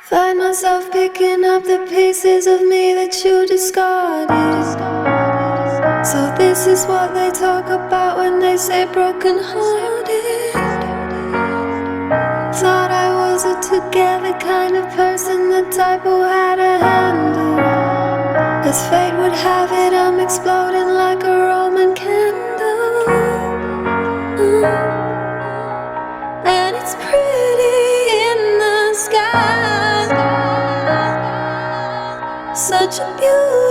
Find myself picking up the pieces of me that you discarded. So this is what they talk about when they say broken hearted. Thought I was a together kind of person, the type who had a handle. As fate would have it, I'm exploding like a Roman candle. And it's pretty in the sky. Such a beautiful